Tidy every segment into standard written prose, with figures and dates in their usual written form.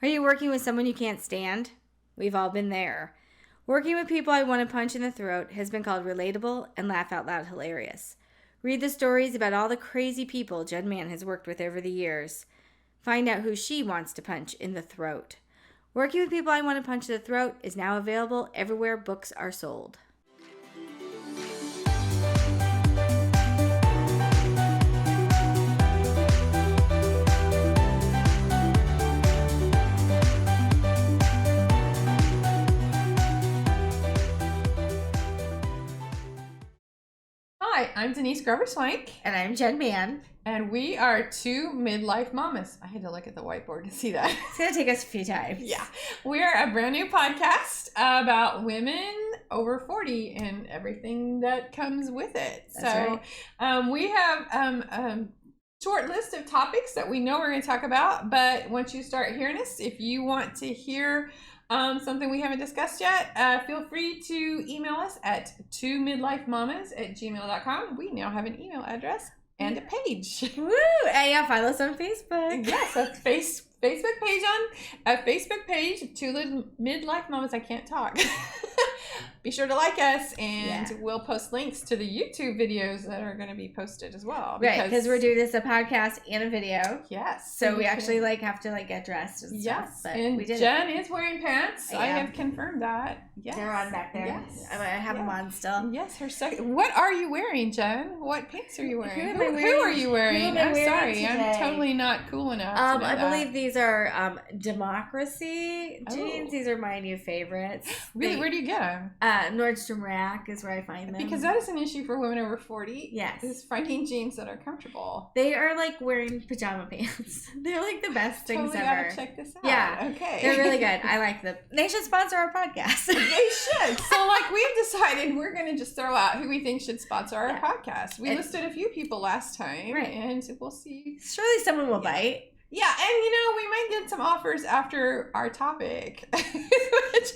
Are you working with someone you can't stand? We've all been there. Working with people I want to punch in the throat has been called relatable and laugh out loud hilarious. Read the stories about all the crazy people Jen Mann has worked with over the years. Find out who she wants to punch in the throat. Working with people I want to punch in the throat is now available everywhere books are sold. Hi, I'm Denise Grover-Swank. And I'm Jen Mann. And we are two midlife mamas. I had to look at the whiteboard to see that. It's going to take us a few times. Yeah. We're a brand new podcast about women over 40 and everything that comes with it. That's right. We have a short list of topics that we know we're going to talk about. But once you start hearing us, if you want to hear something we haven't discussed yet, feel free to email us at twomidlifemommas@gmail.com. We now have an email address and a page. Woo! And yeah, follow us on Facebook. Yes, that's Facebook page, Two Midlife Mommas. I can't talk. Be sure to like us, and we'll post links to the YouTube videos that are going to be posted as well. Right, because we're doing this a podcast and a video. Yes. So we actually have to get dressed and stuff. Yes, and Jen is wearing pants. I have confirmed that. Yes. They're on back there. Yes. I have them on still. Yes, her second. What are you wearing, Jen? What pants are you wearing? Who are you wearing? I'm sorry, today? I'm totally not cool enough. I believe these are Democracy jeans. These are my new favorites. Really, where do you get them? Nordstrom Rack is where I find them. Because that is an issue for women over 40. Yes. Is finding jeans that are comfortable. They are like wearing pajama pants. They're like the best things ever. Gotta check this out. Yeah. Okay. They're really good. I like them. They should sponsor our podcast. They should. So we've decided we're going to just throw out who we think should sponsor our podcast. We listed a few people last time. Right. And we'll see. Surely someone will bite. Yeah, and we might get some offers after our topic, which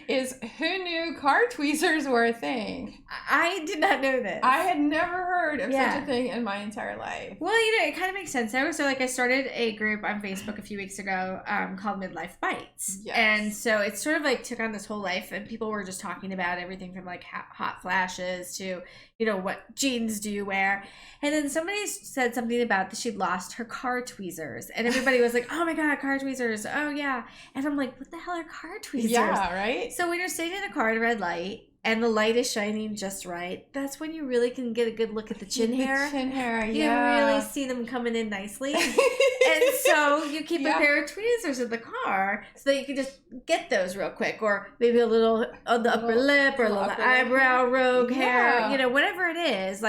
is who knew car tweezers were a thing? I did not know this. I had never heard of such a thing in my entire life. Well, it kind of makes sense though. So I started a group on Facebook a few weeks ago called Midlife Bites. Yes. And so it sort of took on this whole life, and people were just talking about everything from hot flashes to, what jeans do you wear? And then somebody said something about that she'd lost her car tweezers. And everybody was like, oh my God, car tweezers. Oh yeah. And I'm like, what the hell are car tweezers? Yeah, right? So when you're sitting in a car at a red light and the light is shining just right, that's when you really can get a good look at the chin hair. The chin hair, You really see them coming in nicely. And so you keep a pair of tweezers in the car so that you can just get those real quick. Or maybe a little on the upper lip or a little eyebrow rogue hair, whatever it is.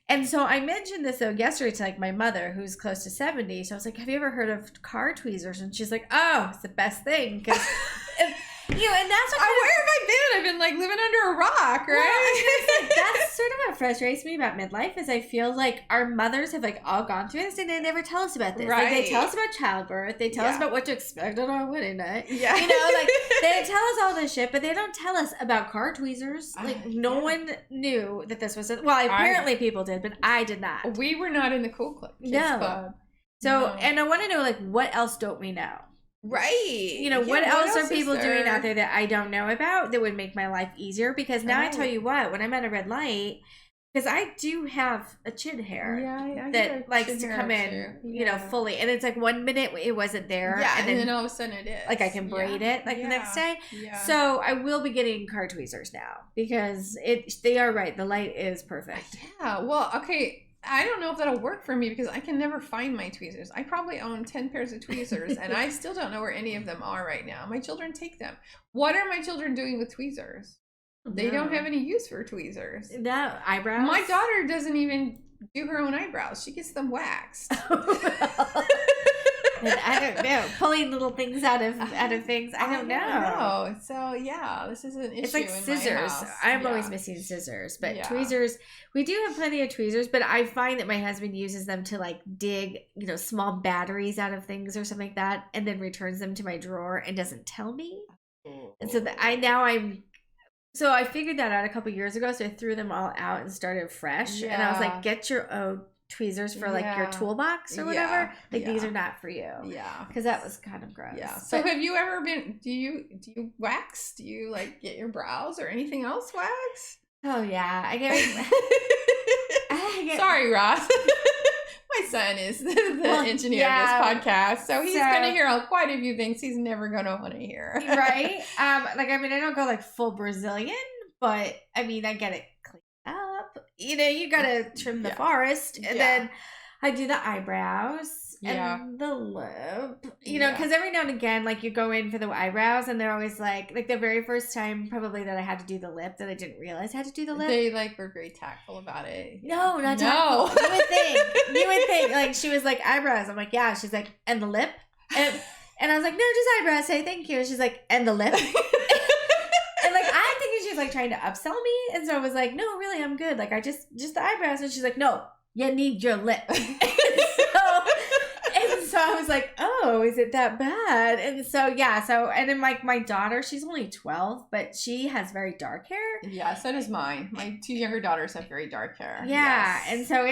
And so I mentioned this though yesterday to my mother, who's close to 70. So I was like, have you ever heard of car tweezers? And she's like, oh, it's the best thing. Because and that's what where have I been? I've been living under a rock, right? Well, that's sort of what frustrates me about midlife is I feel like our mothers have all gone through this and they never tell us about this. Right. They tell us about childbirth. They tell us about what to expect on our wedding night. Yeah. They tell us all this shit, but they don't tell us about car tweezers. No one knew that this was apparently people did, but I did not. We were not in the cool club. Club. So, and I want to know what else don't we know? Right. What else are people doing out there that I don't know about that would make my life easier? Because now I tell you what, when I'm at a red light, because I do have a chin hair that likes to come in, fully. And it's 1 minute it wasn't there. Yeah, and then all of a sudden it is. I can braid it the next day. Yeah. So I will be getting car tweezers now because they are right. The light is perfect. Yeah. Well, okay. I don't know if that'll work for me because I can never find my tweezers. I probably own 10 pairs of tweezers and I still don't know where any of them are right now. My children take them. What are my children doing with tweezers? They don't have any use for tweezers. No, eyebrows? My daughter doesn't even do her own eyebrows. She gets them waxed. I don't know. Pulling little things out of things. I don't know. So this is an issue. It's like scissors. I'm always missing scissors, but tweezers. We do have plenty of tweezers, but I find that my husband uses them to dig, small batteries out of things or something like that, and then returns them to my drawer and doesn't tell me. And so So I figured that out a couple years ago, so I threw them all out and started fresh. Yeah. And I was like, get your own tweezers for like your toolbox or whatever. Like these are not for you. Yeah. Because that was kind of gross. Yeah. So have you ever been, do you wax? Do you like get your brows or anything else waxed? Oh yeah. I get Sorry, Ross. My son is the engineer of this podcast, so he's going to hear quite a few things he's never going to want to hear. Right? Like, I mean, I don't go like full Brazilian, but I mean, I get it cleaned up. You know, you got to trim the forest, and then I do the eyebrows and the lip. You know, because every now and again, like you go in for the eyebrows, and they're always like the very first time probably that I had to do the lip that I didn't realize I had to do the lip. They like were very tactful about it. No, not tactful. You would think like she was like eyebrows. I'm like, yeah. She's like, and the lip, and I was like, no, just eyebrows. Say thank you. And she's like, and the lip. And like I'm thinking she's like trying to upsell me, and so I was like, no, really, I'm good. Like I just the eyebrows, and she's like, no, you need your lip. So I was like, oh, is it that bad? And so, and then like my daughter, she's only 12, but she has very dark hair. Yeah, so does mine. My 2 younger daughters have very dark hair. Yeah, and so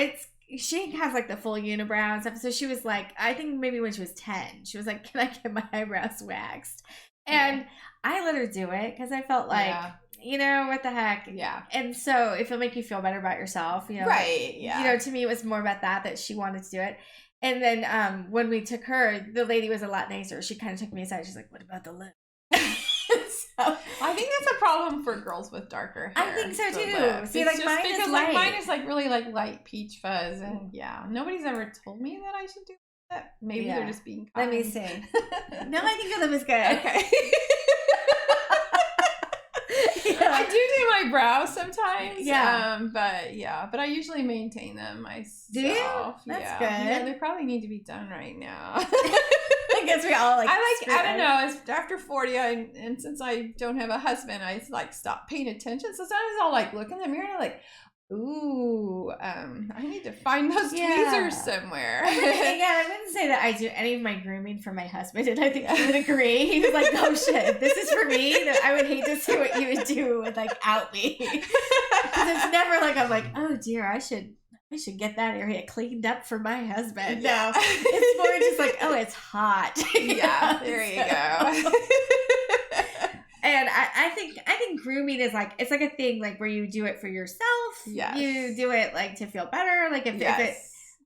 she has like the full unibrow and stuff. So she was like, I think maybe when she was 10, she was like, can I get my eyebrows waxed? And I let her do it because I felt like, you know, what the heck? Yeah. And so if it'll make you feel better about yourself, you know. Right, yeah. You know, to me, it was more about that she wanted to do it. And then when we took her, the lady was a lot nicer. She kind of took me aside. She's like, what about the lip? So, I think that's a problem for girls with darker hair. I think so too. Lip. See, like mine is light. Like mine is like really like light peach fuzz, and nobody's ever told me that I should do that. Maybe they're just being kind. Let me see. No, I think your lip is good. Okay. I do my brows sometimes. But I usually maintain them myself. Do you? That's good. Yeah, they probably need to be done right now. I guess we all like. I don't know. It's after 40, and since I don't have a husband, I like stop paying attention. So sometimes I'll like look in the mirror and I'm like, ooh, I need to find those tweezers somewhere. I wouldn't say that I do any of my grooming for my husband, and I think he would agree. He was like, oh shit, if this is for me, then I would hate to see what you would do with like out me. Because it's never like I'm like, oh dear, I should get that area cleaned up for my husband. No, it's more just like, oh, it's hot. Yeah, there you go. And I think grooming is like, it's like a thing like where you do it for yourself. Yes. You do it like to feel better. Like if it,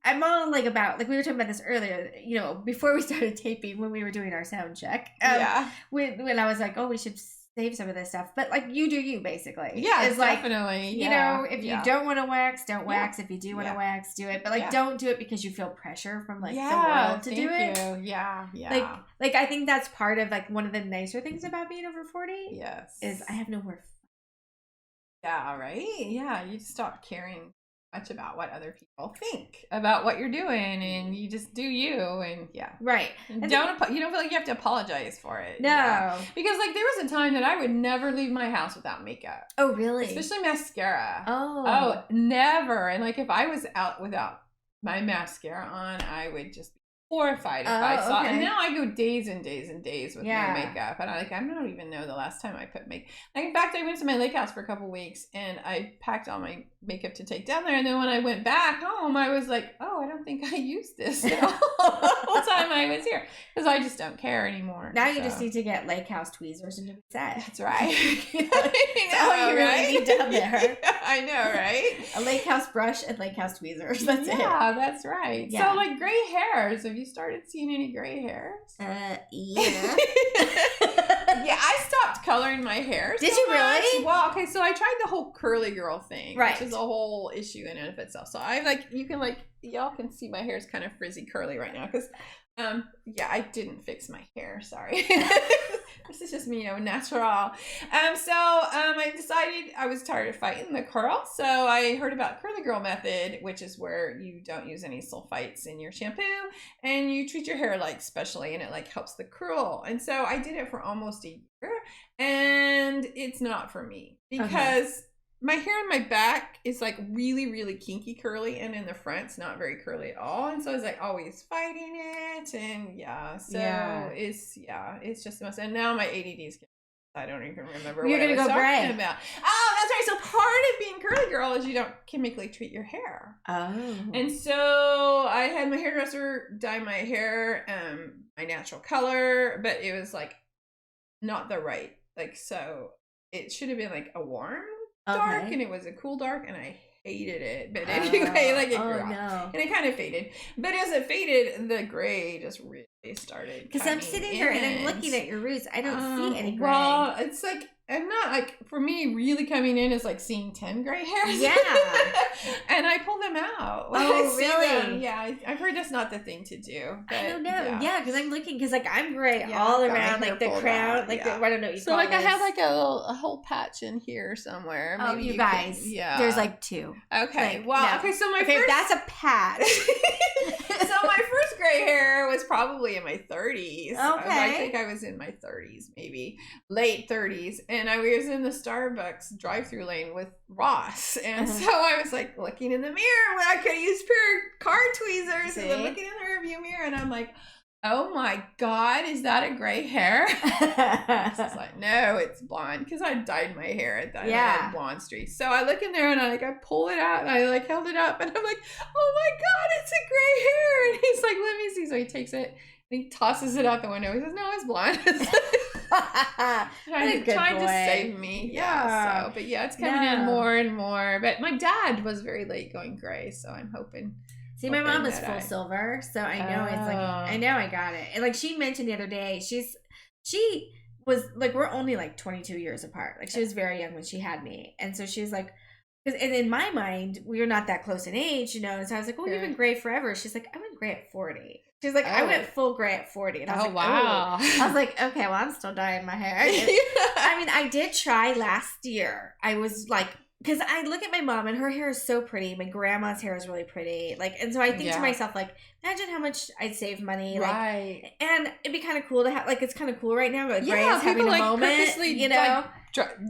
I'm all like about, like we were talking about this earlier, you know, before we started taping when we were doing our sound check. When I was like, oh, we should save some of this stuff. But like you do you basically. Yeah, it's definitely. Like, you know, if you don't want to wax, don't wax. If you do want to wax, do it. But like don't do it because you feel pressure from like the world to do it. Yeah. Like I think that's part of like one of the nicer things about being over 40. Yes. Is I have no more. Yeah, right? Yeah, you stop caring much about what other people think about what you're doing, and you just do you, and right. And you don't feel like you have to apologize for it. No, because like there was a time that I would never leave my house without makeup. Oh, really? Especially mascara. Oh, never. And like if I was out without my mascara on, I would just be horrified if I saw it. And now I go days and days and days with no makeup, and I don't even know the last time I put makeup. Like in fact, I went to my lake house for a couple weeks and I packed all my makeup to take down there, and then when I went back home I was like, oh, I don't think I used this the whole time I was here, because I just don't care anymore. Now you just need to get lake house tweezers and do set. That's right. That's all you really need down there. I know, right? A lake house brush and lake house tweezers. That's it. Yeah, that's right. So like gray hairs, have you started seeing any gray hairs? Yeah. I stopped coloring my hair. Did you really? Well, okay, so I tried the whole curly girl thing, right, which is a whole issue in and of itself. So I like, you can like, y'all can see my hair is kind of frizzy curly right now because I didn't fix my hair, sorry. This is just me, natural. I decided I was tired of fighting the curl, so I heard about Curly Girl method, which is where you don't use any sulfites in your shampoo and you treat your hair like specially, and it like helps the curl. And so I did it for almost a year, and it's not for me because my hair in my back is like really, really kinky curly, and in the front's not very curly at all. And so I was like always fighting it, and it's just a mess. And now my ADD is getting I don't even remember You're what I gonna was go talking gray. about. Oh, that's right. So part of being curly girl is you don't chemically treat your hair. Oh. And so I had my hairdresser dye my hair my natural color, but it was like not the right, like, so it should have been like a warm dark, and it was a cool dark, and I hated it. But anyway, like it grew out, and it kind of faded. But as it faded, the gray just really started. Because I'm sitting here and I'm looking at your roots. I don't see any gray. Well, it's like, I'm not like, for me, really coming in is like seeing 10 gray hairs. Yeah. And I pull them out. Oh, really? Yeah, I've heard that's not the thing to do. But, I don't know. Yeah, because I'm looking, because like I'm gray all around, like the crown, out, like the, I don't know what you so call like this. I have like a whole patch in here somewhere. Oh, Maybe you guys. There's like 2. Okay. Like, well, no. okay. So my first. If that's a patch. So my first gray hair was probably in my 30s. Okay. I think I was in my 30s, maybe late 30s, and I was in the Starbucks drive-through lane with Ross, and so I was like looking in the mirror when I could use pure car tweezers, and then looking in the rearview mirror, and I'm like, oh my God, is that a gray hair? It's like, no, it's blonde, because I dyed my hair at that had blonde streaks. So I look in there and I pull it out and I like held it up and I'm like, oh my God, it's a gray hair. And he's like, let me see. So he takes it and he tosses it out the window. He says, no, it's blonde. trying to save me. Yeah. So, but yeah, it's coming in more and more. But my dad was very late going gray, so I'm hoping. See, my mom is full silver, so I know it's like, I know I got it. And like she mentioned the other day, she was like, we're only like 22 years apart. Like she was very young when she had me. And so she was like, and in my mind, we were not that close in age, you know. And so I was like, well, you've been gray forever. She's like, I went gray at 40. She's like, I went full gray at 40. And I was like, wow. I was like, okay, well, I'm still dyeing my hair. I mean, I did try last year. I was like, because I look at my mom and her hair is so pretty. My grandma's hair is really pretty. Like, and so I think to myself, like, imagine how much I'd save money. Right. Like, and it'd be kind of cool to have, like, it's kind of cool right now. Like, gray is having a moment, you know?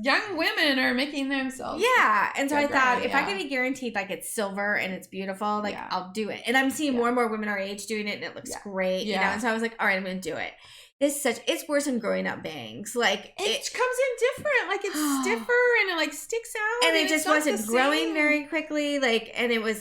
Young women are making themselves. Yeah. And so I thought, if I can be guaranteed, like, it's silver and it's beautiful, like, I'll do it. And I'm seeing more and more women our age doing it, and it looks great, you know? And so I was like, all right, I'm going to do it. It's worse than growing up bangs. Like it comes in different. Like it's stiffer and it like sticks out. And it just wasn't growing very quickly. Like, and it was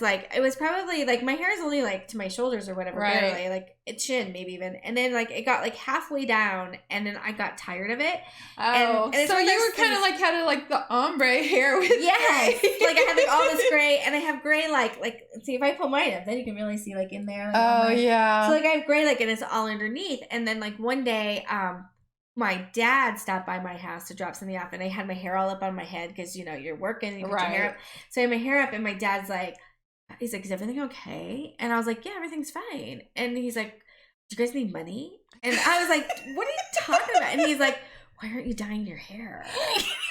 probably like my hair is only like to my shoulders or whatever, barely, like chin maybe even. And then like it got like halfway down, and then I got tired of it. Oh, and so you were kind of like had like the ombre hair with like I had like all this gray, and I have gray like see if I pull mine up, then you can really see like in there. Like, so like I have gray like, and it's all underneath. And then like one day, my dad stopped by my house to drop something off, and I had my hair all up on my head because you know you're working and you put your hair up. So I had my hair up, and my dad's like, he's like, is everything okay? And I was like, yeah, everything's fine. And he's like, do you guys need money? And I was like, what are you talking about? And he's like, why aren't you dyeing your hair?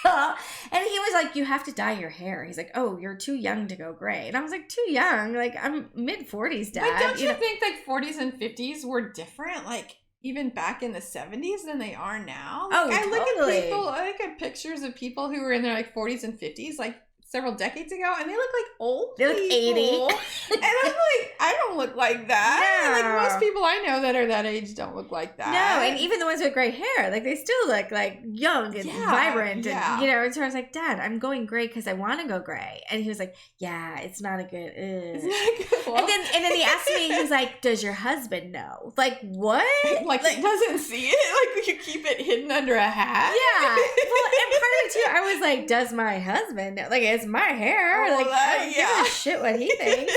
And he was like, you have to dye your hair. He's like, oh, you're too young to go gray. And I was like, too young? Like, I'm mid-40s, Dad. But don't you think like 40s and 50s were different? Like, even back in the 70s than they are now? Like, I look at pictures of people who were in their like 40s and 50s, like several decades ago, and they look like old They look 80. And I'm like, I don't look like that. No. Like most people I know that are that age don't look like that. No, and even the ones with gray hair, like they still look like young and vibrant. And, you know, and so I was like, Dad, I'm going gray because I want to go gray. And he was like, yeah, it's not a good. It's not good. Well, and then he asked me, he was like, does your husband know? Like, what? Like he doesn't see it? Like you keep it hidden under a hat? Yeah. Well, and part of it too, I was like, does my husband know? Like, it's my hair. Like, I don't give a shit what he thinks.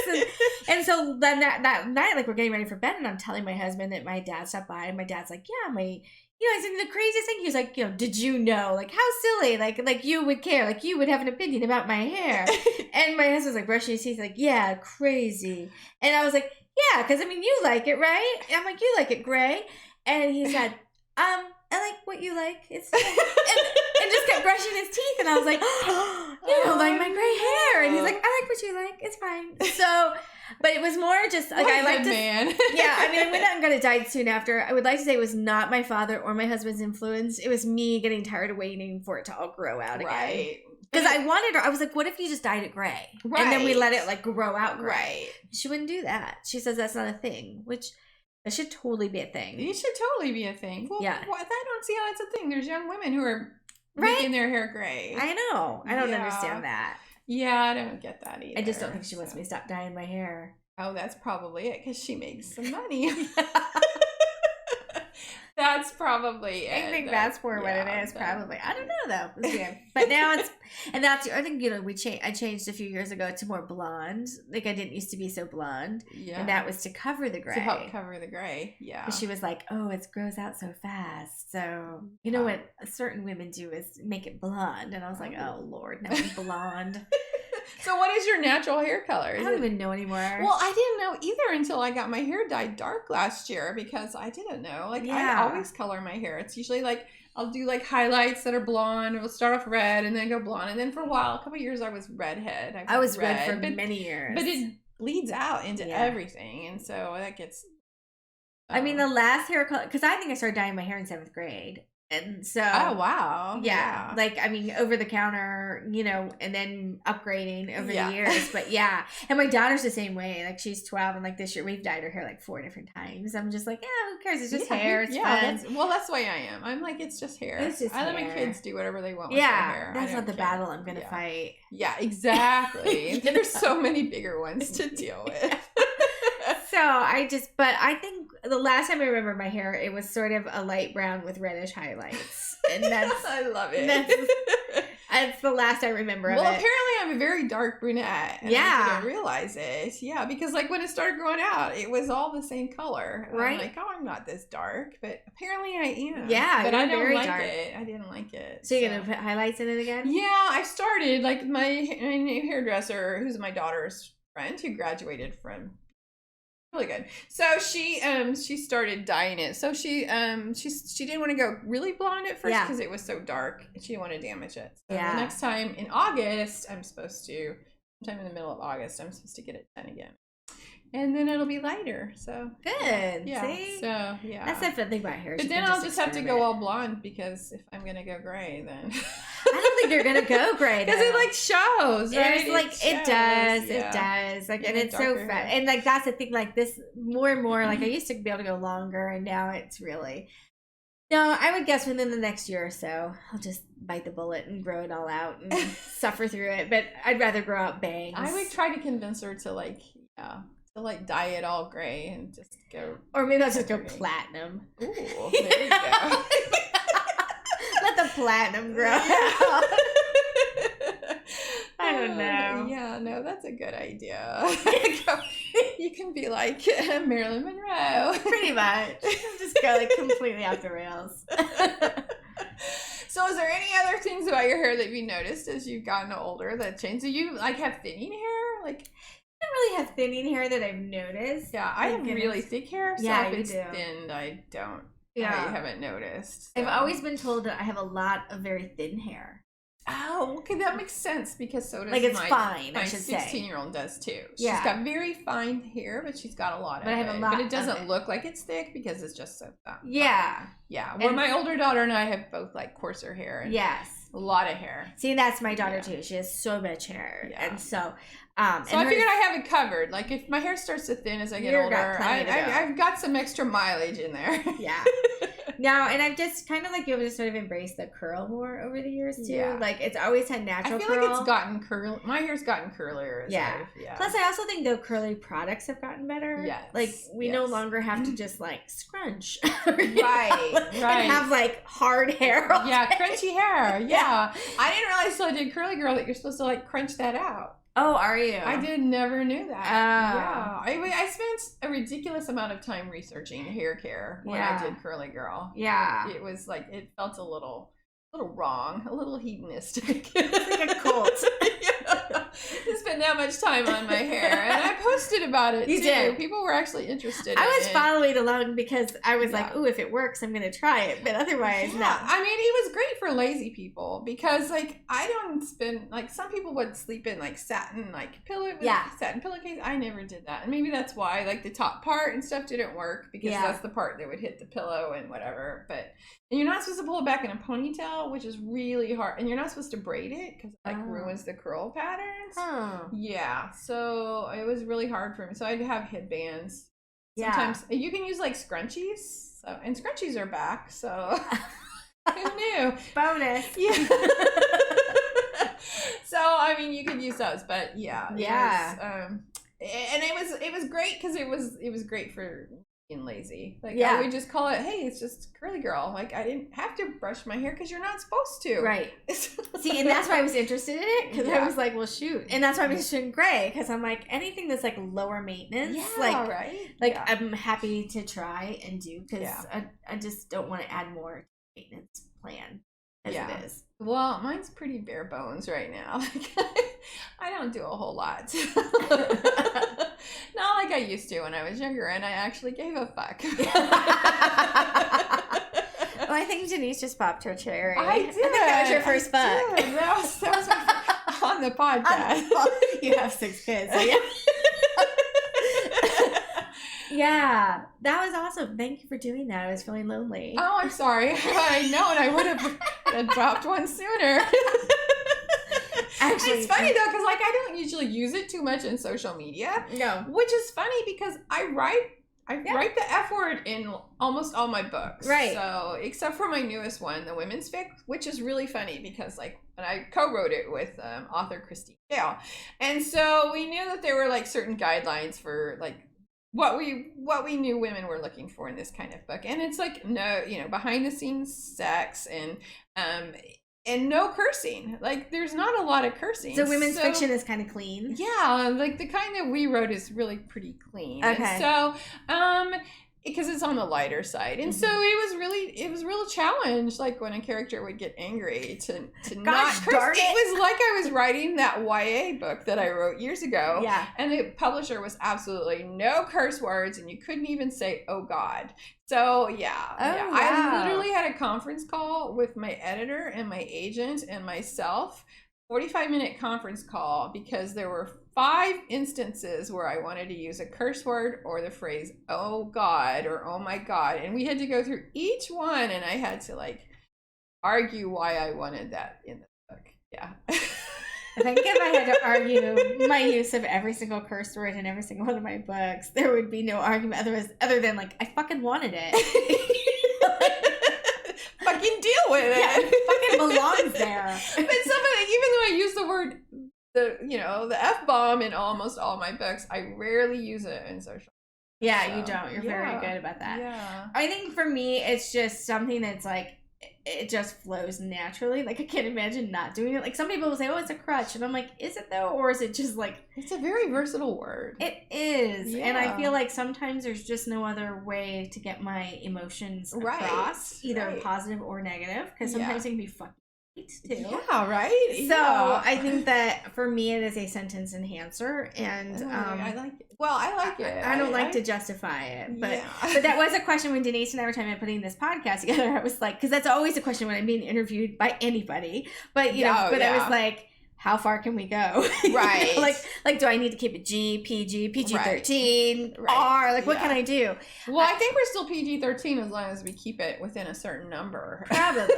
And so then that night, like, we're getting ready for bed, and I'm telling my husband that my dad stopped by, and my dad's like, yeah, I said the craziest thing. He was like, did you know? Like, how silly? Like you would care. Like, you would have an opinion about my hair. And my husband's like brushing his teeth, like, yeah, crazy. And I was like, yeah, because, I mean, you like it, right? And I'm like, you like it gray. And he said, I like what you like. It's and just kept brushing his teeth, and I was like, you don't like my gray hair. And he's like, I like what you like. It's fine. So, but it was more just like I like to. Man. Yeah, I mean, I went out and got it dyed soon after. I would like to say it was not my father or my husband's influence. It was me getting tired of waiting for it to all grow out again. Right. Because I wanted her. I was like, what if you just dyed it gray? Right. And then we let it like grow out gray. Right. She wouldn't do that. She says that's not a thing, which. It should totally be a thing. It should totally be a thing. Well, I don't see how that's a thing. There's young women who are making their hair gray. I know. I don't understand that. Yeah, I don't get that either. I just don't think she wants me to stop dyeing my hair. Oh, that's probably it, because she makes some money. That's probably it. I think that's more what it is, probably. I don't know, though. But now it's, and that's, I think, I changed a few years ago to more blonde. Like, I didn't used to be so blonde. Yeah. And that was to cover the gray. To help cover the gray, yeah. But she was like, oh, it grows out so fast. So, you know what certain women do is make it blonde. And I was like, oh, Lord, now I'm blonde. So what is your natural hair color? I don't even know anymore. Well, I didn't know either until I got my hair dyed dark last year, because I didn't know. Like, I always color my hair. It's usually like, I'll do like highlights that are blonde. We'll start off red and then go blonde. And then for a while, a couple of years, I was redhead. I was red for many years. But it bleeds out into everything. And so that gets... I mean, the last hair color... Because I think I started dyeing my hair in 7th grade. And so, oh wow, yeah, like, I mean, over the counter, you know, and then upgrading over the years. But yeah, and my daughter's the same way. Like, she's 12, and like this year we've dyed her hair like 4 different times. I'm just like, yeah, who cares? It's just hair. It's fun. That's the way I am. I'm like, it's just hair. It's just I let my kids do whatever they want with their hair. That's not the battle I'm gonna fight. Yeah, exactly. There's so many bigger ones to deal with. So but I think the last time I remember my hair, it was sort of a light brown with reddish highlights. And that's, I love it. That's the last I remember of it. Well, apparently I'm a very dark brunette. And I didn't realize it. Yeah, because like when it started growing out, it was all the same color. Right. I'm like, oh, I'm not this dark. But apparently I am. Yeah, but I don't like it. I didn't like it. So you're going to put highlights in it again? Yeah, I started. Like my new hairdresser, who's my daughter's friend, who graduated from... Really good. So she started dyeing it. So she didn't want to go really blonde at first because it was so dark. She didn't want to damage it. So the next time in August, sometime in the middle of August, I'm supposed to get it done again. And then it'll be lighter. So good. Yeah. See? So yeah. That's the fun thing about hair. But then I'll just have to go all blonde, because if I'm gonna go gray, then I don't think you're gonna go gray, because it like shows, right? It's like it does. Like, and it's so fun. And like that's the thing. Like this, more and more. Like I used to be able to go longer, and now it's really. No, I would guess within the next year or so, I'll just bite the bullet and grow it all out and suffer through it. But I'd rather grow out bangs. I would try to convince her to like dye it all gray and just go, or maybe I'll just go platinum. Ooh, there you go. Let the platinum grow out. I don't know. Yeah, no, that's a good idea. You can be like Marilyn Monroe. Pretty much. Just go like completely off the rails. So is there any other things about your hair that you noticed as you've gotten older that changed? Do you like have thinning hair? Like, I don't really have thinning hair that I've noticed. Yeah, I have really thick hair, so if it's thinned, I don't. Yeah, I haven't noticed. So. I've always been told that I have a lot of very thin hair. Oh, okay, that makes sense, because so does my I should 16-year-old does too. She's got very fine hair, but she's got a lot of it. But it doesn't look like it's thick because it's just so thin. Yeah. Yeah. Well, my older daughter and I have both like coarser hair. And a lot of hair. See, that's my daughter too. She has so much hair. Yeah. And so I figured I have it covered. Like if my hair starts to thin as I get older, I've got some extra mileage in there. Yeah. Now, and I've just kind of like be able to sort of embrace the curl more over the years too. Yeah. Like it's always had natural curl. I feel like it's gotten curly. My hair's gotten curlier. Yeah. Plus, I also think though curly products have gotten better. Yes. Like we no longer have to just like scrunch. Right. And have like hard hair. Crunchy hair. Yeah. I didn't realize till I did Curly Girl that you're supposed to like crunch that out. Oh, are you? I never knew that. Yeah. I spent a ridiculous amount of time researching hair care when I did Curly Girl. Yeah. It was like, it felt a little wrong, a little hedonistic. It's like a cult. I spent that much time on my hair, and I posted about it too. Did. People were actually interested. I was following along because I was like, "Ooh, if it works, I'm going to try it." But otherwise, no. I mean, it was great for lazy people because, like, I don't spend like some people would sleep in like satin satin pillowcase. I never did that, and maybe that's why like the top part and stuff didn't work because that's the part that would hit the pillow and whatever. And you're not supposed to pull it back in a ponytail, which is really hard. And you're not supposed to braid it because it ruins the curl patterns. Huh. Yeah. So it was really hard for me. So I'd have headbands. Sometimes you can use like scrunchies. And scrunchies are back. So Who knew? Bonus. Yeah. So I mean, you could use those, but yeah. And it was great because it was great for being lazy. Like I would just call it, hey, it's just curly girl. Like I didn't have to brush my hair because you're not supposed to. Right. See, and that's why I was interested in it, because I was like, well, shoot. And that's why I'm interested in gray, because I'm like, anything that's like lower maintenance, I'm happy to try and do, because I just don't want to add more maintenance plan as it is. Well, mine's pretty bare bones right now. Like I don't do a whole lot. Not like I used to when I was younger, and I actually gave a fuck. Well, I think Denise just popped her cherry. I did. I think that was your first fuck. That was on the podcast. You have 6 kids. So yeah, that was awesome. Thank you for doing that. I was feeling lonely. Oh, I'm sorry. If I'd known, I would have dropped one sooner. Actually, it's funny though, because like I don't usually use it too much in social media. No, which is funny because I write the F word in almost all my books. Right. So except for my newest one, the women's fic, which is really funny because like when I co-wrote it with author Christine Gale, and so we knew that there were like certain guidelines for like what we knew women were looking for in this kind of book, and it's like no, behind the scenes sex and no cursing. Like there's not a lot of cursing. So women's fiction is kind of clean. Yeah, like the kind that we wrote is really pretty clean. Okay. And so because it's on the lighter side. And so it was real challenge, like when a character would get angry to not curse. It was like I was writing that YA book that I wrote years ago. Yeah. And the publisher was absolutely no curse words, and you couldn't even say, oh God. So yeah. Wow. I literally had a conference call with my editor and my agent and myself, 45-minute conference call, because there were 5 instances where I wanted to use a curse word or the phrase, oh God, or oh my God. And we had to go through each one, and I had to like argue why I wanted that in the book. Yeah. I think if I had to argue my use of every single curse word in every single one of my books, there would be no argument other than like, I fucking wanted it. Fucking deal with it. Yeah, it fucking belongs there. But even though I use the word, the F-bomb in almost all my books, I rarely use it in social. Yeah, so, you don't. You're very good about that. Yeah. I think for me, it's just something that's like, it just flows naturally. Like I can't imagine not doing it. Like some people will say, oh, it's a crutch. And I'm like, is it though? Or is it just like... It's a very versatile word. It is. Yeah. And I feel like sometimes there's just no other way to get my emotions across, either positive or negative. Because sometimes it can be fucking too. Yeah, right? So I think that for me, it is a sentence enhancer. And I like it. Well, I like it. I don't like to justify it, but but that was a question when Denise and I were talking about putting this podcast together. I was like, because that's always a question when I'm being interviewed by anybody. But I was like, how far can we go? Right. like, do I need to keep it G, PG, PG-13, R? Like, what can I do? Well, I think we're still PG-13 as long as we keep it within a certain number. Probably.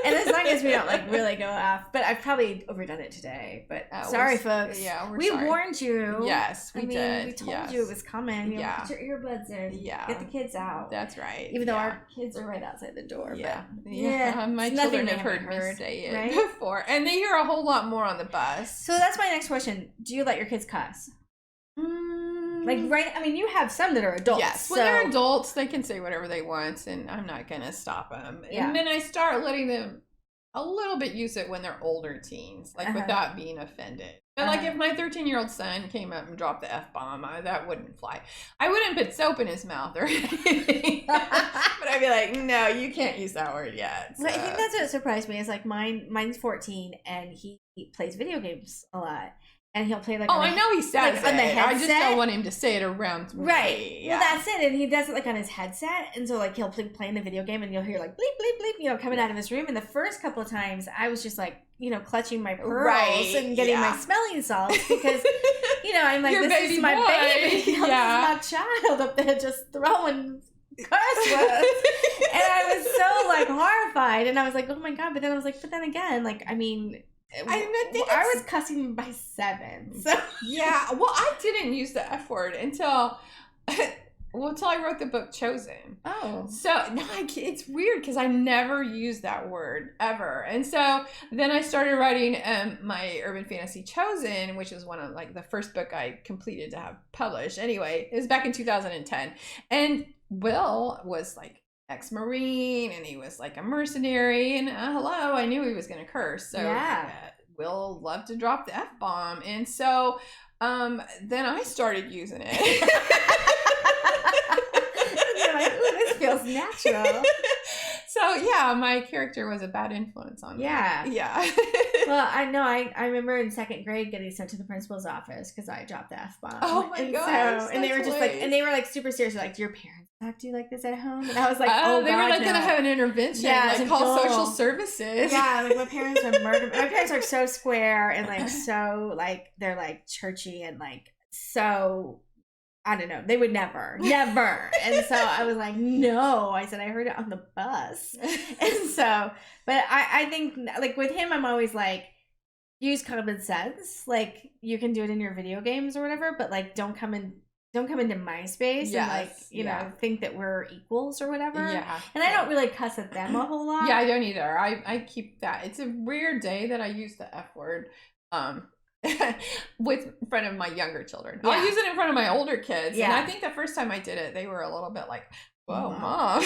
And as long as we don't like really go off. But I've probably overdone it today. But sorry, folks. Yeah, we sorry. warned you. Yes, we did. We told you it was coming. Put your earbuds in. Yeah. Get the kids out. That's right. Even though our kids are right outside the door. Yeah. But my children have heard me say it before. And they hear a whole lot more on the bus. So that's my next question. Do you let your kids cuss? Like, right? I mean, you have some that are adults. Yes. When they're adults, they can say whatever they want, and I'm not going to stop them. Yeah. And then I start letting them a little bit use it when they're older teens, like without being offended. But like if my 13-year-old son came up and dropped the F-bomb, that wouldn't fly. I wouldn't put soap in his mouth or anything. But I'd be like, no, you can't use that word yet. So. I think that's what surprised me is like mine's 14 and he plays video games a lot. And he'll play like I know he says on the headset. I just don't want him to say it around me. Right. Yeah. Well, that's it. And he does it like on his headset. And so like he'll playing the video game and you'll hear like bleep, bleep, bleep, coming out of his room. And the first couple of times I was just like, clutching my pearls and getting my smelling salts because, I'm like, this is my baby. This is my child up there just throwing curse words. And I was so like horrified. And I was like, oh my God. But then I was like, but then again, like, I mean... I was cussing by 7. So yeah, well, I didn't use the F word until Well, until I wrote the book Chosen. Oh. So, no, it's weird because I never used that word ever. And so then I started writing my urban fantasy Chosen, which is one of like the first book I completed to have published. Anyway, it was back in 2010. And Will was like ex-Marine and he was like a mercenary. And hello, I knew he was going to curse. So Will loved to drop the F-bomb. And so then I started using it. You're like, ooh, this feels natural. So yeah, my character was a bad influence on me. Yeah. Well, I know. I remember in second grade getting sent to the principal's office because I dropped the F-bomb. Oh my gosh! And they were just like, and they were like super serious. Like, do your parents talk to you like this at home? And I was like, oh, they were like gonna have an intervention. Yeah, like call social services. Yeah, like my parents were murdered. My parents are so square and like so like they're like churchy and like so. I don't know. They would never. And so I was like, no. I said, I heard it on the bus. And so, but I think like with him, I'm always like, use common sense. Like you can do it in your video games or whatever, but like don't come into my space and like, you know, think that we're equals or whatever. Yeah. And I don't really cuss at them a whole lot. Yeah, I don't either. I keep that. It's a rare day that I use the F word. With in front of my younger children. Yeah. I'll use it in front of my older kids. Yeah. And I think the first time I did it, they were a little bit like, whoa, Mom.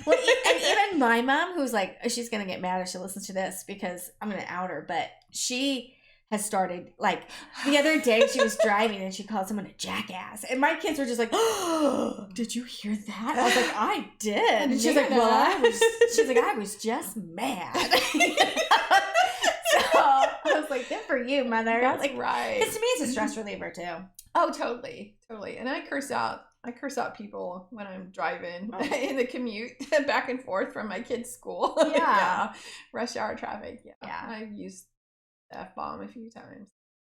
Well, and even my mom, who's like, she's going to get mad if she listens to this because I'm going to out her, but she has started, like, the other day she was driving and she called someone a jackass. And my kids were just like, oh, did you hear that? I was like, I did. And she's like, well, I was just mad. So I was like, good for you, mother. That's like, right. Because to me, it's a stress reliever too. Oh, totally. And I curse out people when I'm driving in the commute back and forth from my kids' school. Yeah. Rush hour traffic. Yeah. I've used the F-bomb a few times.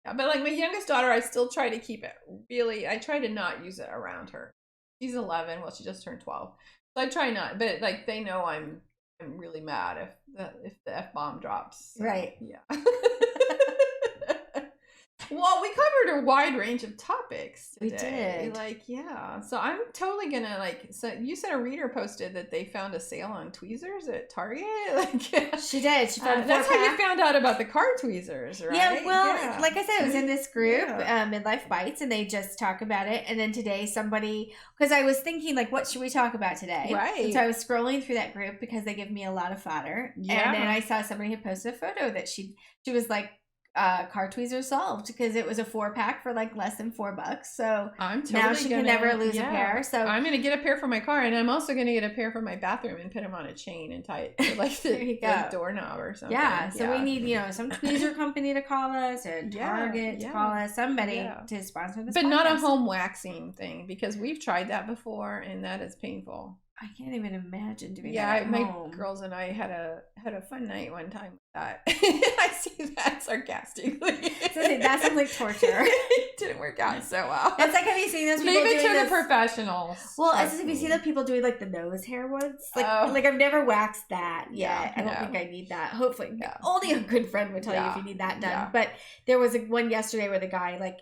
Yeah. But like my youngest daughter, I still try to keep it really, I try to not use it around her. She's 11. Well, she just turned 12. So I try not, but like they know I'm really mad if the F-bomb drops. So, right. Yeah. Well, we covered a wide range of topics today. We did. Like, yeah. So I'm totally gonna like. So you said a reader posted that they found a sale on tweezers at Target. Like, she did. She found. That's how you found out about the car tweezers, right? Yeah. Well, like I said, it was in this group, Midlife Bites, and they just talk about it. And then today, somebody, because I was thinking, like, what should we talk about today? Right. And so I was scrolling through that group because they give me a lot of fodder. Yeah. And then I saw somebody had posted a photo that she was like. Car tweezers solved because it was a 4-pack for like less than $4. So I'm totally now she can never lose a pair. So I'm gonna get a pair for my car, and I'm also gonna get a pair for my bathroom and put them on a chain and tie it to like the doorknob or something. Yeah. So we need some tweezer company to call us or Target to call us, somebody to sponsor this. But podcast. Not a home waxing thing because we've tried that before and that is painful. I can't even imagine doing that at my home. Girls and I had a fun night one time with that. I say that sarcastically. So that sounds like torture. It didn't work out so well. It's like, have you seen those people Leave doing it to this? the professionals. Well, have you seen the people doing like the nose hair ones? Like I've never waxed that yet. I don't think I need that. Hopefully, only a good friend would tell you if you need that done. Yeah. But there was one yesterday where the guy like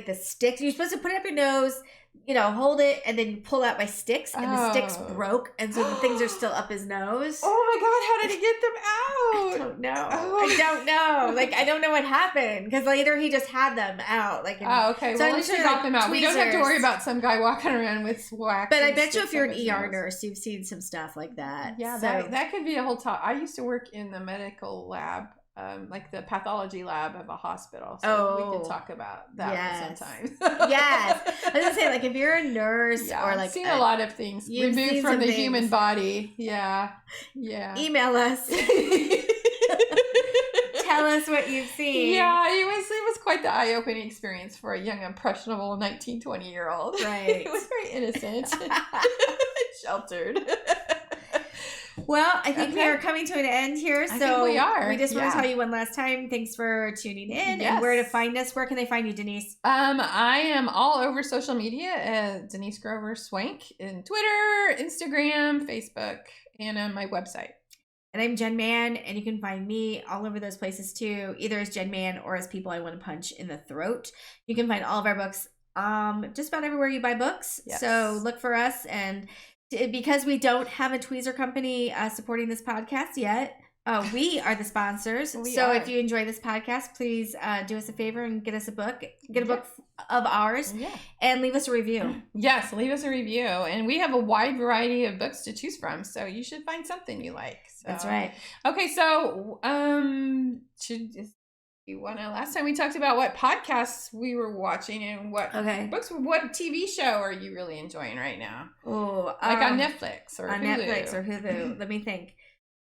the sticks. You're supposed to put it up your nose, hold it, and then you pull out by sticks, and the sticks broke, and so the things are still up his nose. Oh my God, how did he get them out? I don't know. I don't know. Like, I don't know what happened, because later he just had them out. Like, okay. So well, let's got them out. Tweezers. We don't have to worry about some guy walking around with wax. But I bet you if you're an ER nurse, you've seen some stuff like that. Yeah, so that could be a whole talk. I used to work in the medical lab. Like the pathology lab of a hospital. So we can talk about that sometime. Yes. I was gonna say, like, if you're a nurse or like seen a lot of things removed from the human body. Yeah. Email us. Tell us what you've seen. Yeah, it was quite the eye-opening experience for a young, impressionable 19, 20-year-old. Right. It was very innocent. Sheltered. Well, I think we are coming to an end here. So I think we are. We just want to tell you one last time. Thanks for tuning in and where to find us. Where can they find you, Denise? I am all over social media. Denise Grover Swank in Twitter, Instagram, Facebook, and my website. And I'm Jen Mann, and you can find me all over those places too, either as Jen Mann or as People I Want to Punch in the Throat. You can find all of our books just about everywhere you buy books. Yes. So look for us. And because we don't have a tweezer company supporting this podcast yet, we are the sponsors. If you enjoy this podcast, please do us a favor and get us a book. Get a book of ours and leave us a review. Yes, leave us a review. And we have a wide variety of books to choose from, so you should find something you like. So. That's right. Okay, so last time we talked about what podcasts we were watching and what books, what TV show are you really enjoying right now? Oh, like on Netflix or Hulu. Let me think.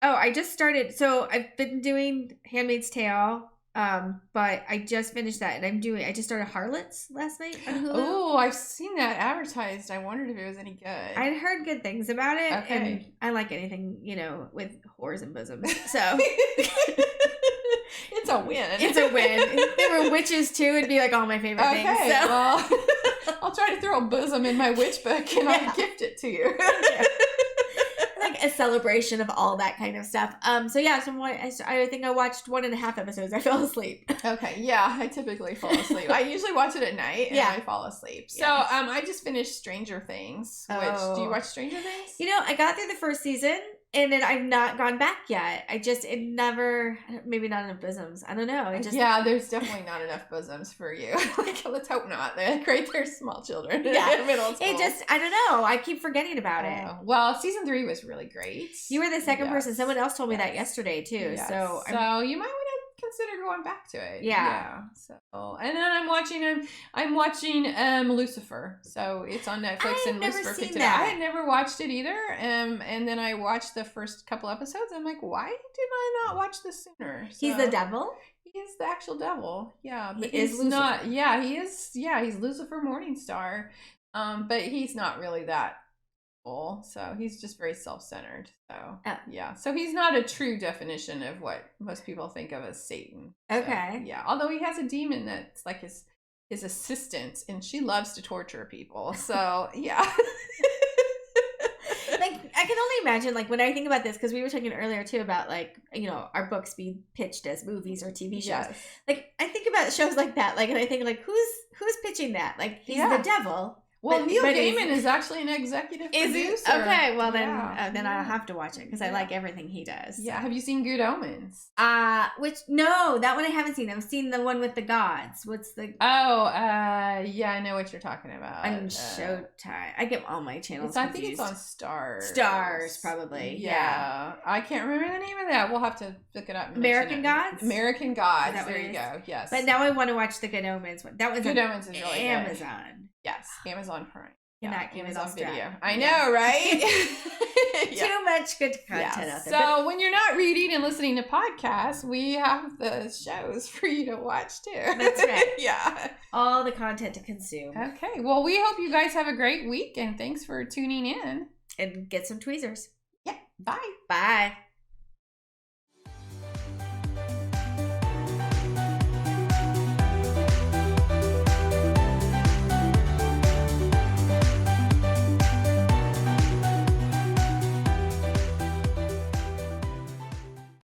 Oh, I just started. So I've been doing Handmaid's Tale, but I just finished that, and I just started Harlots last night on Hulu. Oh, I've seen that advertised. I wondered if it was any good. I'd heard good things about it, and I like anything, with whores and bosoms. So it's a win. It's a win. If there were witches too, it'd be like all my favorite things. So. Well, I'll try to throw a bosom in my witch book, and I'll gift it to you. A celebration of all that kind of stuff. I think I watched 1.5 episodes. I fell asleep. Okay, yeah, I typically fall asleep. I usually watch it at night and I fall asleep. So I just finished Stranger Things. Do you watch Stranger Things? I got through the first season and then I've not gone back yet. Maybe not enough bosoms. I don't know. There's definitely not enough bosoms for you. Let's hope not. They're small children. Yeah, middle school. I don't know. I keep forgetting about it. Well, season 3 was really great. You were the second person. Someone else told me that yesterday too. Yes. So you might want to consider going back to it. Yeah. So and then I'm watching Lucifer. So it's on Netflix and Lucifer picked it up. I had never watched it either. And then I watched the first couple episodes. I'm like, why did I not watch this sooner? So, he's the devil? He is the actual devil. Yeah. But he's not he is he's Lucifer Morningstar. But he's not really that. So he's just very self-centered. So he's not a true definition of what most people think of as Satan. Although he has a demon that's like his assistant, and she loves to torture people. So I can only imagine, when I think about this, because we were talking earlier too about our books being pitched as movies or TV shows. Yes. I think about shows like that, and I think who's pitching that? He's the devil. Well, Neil Gaiman is actually an executive producer. Okay, well then I'll have to watch it because I like everything he does. So. Yeah, have you seen Good Omens? No, that one I haven't seen. I've seen the one with the gods. What's the? I know what you're talking about. On Showtime. I get all my channels confused. I think it's on Stars. Stars, probably. Yeah. I can't remember the name of that. We'll have to look it up. American Gods. American Gods. There you go. Yes. But now I want to watch the Good Omens one. That was Good Omens is really Amazon. Good. Yes, Amazon Prime. Amazon Video. I know, right? Too much good content out there. So when you're not reading and listening to podcasts, we have the shows for you to watch too. That's right. Yeah. All the content to consume. Okay. Well, we hope you guys have a great week, and thanks for tuning in. And get some tweezers. Yeah. Bye. Bye.